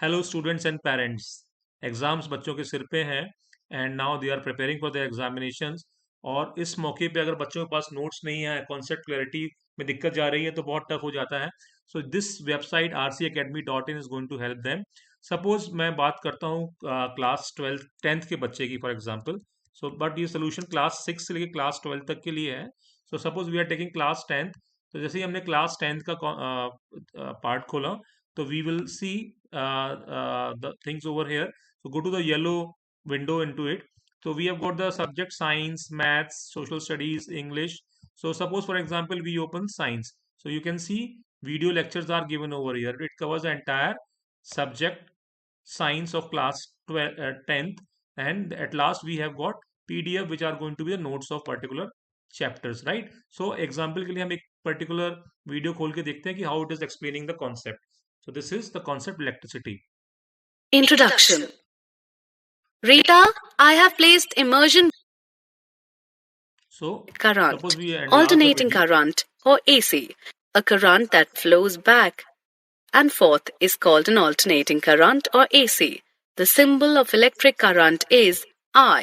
Hello students and parents. Exams बच्चों के सिर पे हैं and now they are preparing for the examinations. और इस मौके पे अगर बच्चों के पास नोट्स नहीं है, कॉन्सेप्ट क्लैरिटी में दिक्कत जा रही है तो बहुत टफ हो जाता है। So this website rcacademy.in is going to help them. Suppose मैं बात करता हूँ क्लास 12 10th के बच्चे की फॉर एग्जांपल। सो बट ये सोल्यूशन क्लास 6 से लेकर क्लास 12 तक के लिए है। So suppose we are taking class 10th। तो जैसे ही हमने क्लास 10th का पार्ट खोला, so we will see the things over here. So go to the yellow window into it. So we have got the subject science, maths, social studies, English. So suppose for example we open science. So you can see video lectures are given over here. It covers the entire subject science of class 12, 10th, and at last we have got PDF which are going to be the notes of particular chapters, right? So example के लिए हम एक particular video खोल के देखते हैं कि how it is explaining the concept. So this is the concept electricity. Introduction. Rita, I have placed immersion So current, suppose we enlarge the alternating video. current or AC. A current that flows back and forth is called an alternating current or AC. The symbol of electric current is I.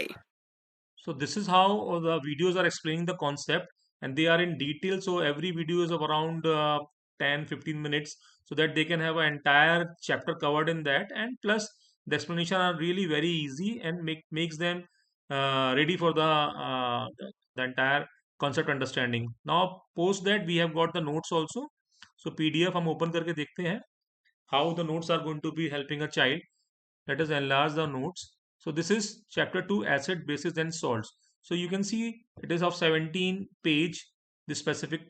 So this is how the videos are explaining the concept, and they are in detail. So every video is of around 10-15 minutes, so that they can have an entire chapter covered in that. And plus the explanation are really very easy and makes them ready for the entire concept understanding. Now post that we have got the notes also. So PDF हम open करके देखते हैं how the notes are going to be helping a child. Let us enlarge the notes. So this is chapter 2, acid, bases and salts. So you can see it is of 17 page. The specific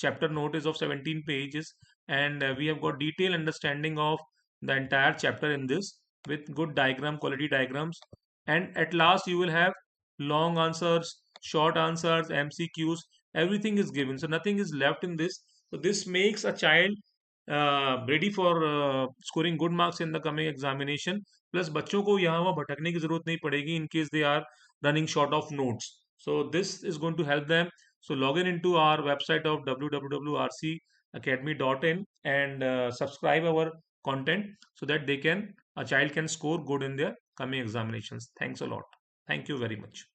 chapter note is of 17 pages, and we have got detailed understanding of the entire chapter in this with good diagram, quality diagrams. And at last you will have long answers, short answers, MCQs, everything is given. So nothing is left in this. So this makes a child ready for scoring good marks in the coming examination. Plus बच्चों को यहाँ वहाँ भटकने की जरूरत नहीं पड़ेगी in case they are running short of notes. So this is going to help them. So log in into our website of www.rcacademy.in and subscribe our content so that a child can score good in their coming examinations. Thanks a lot. Thank you very much.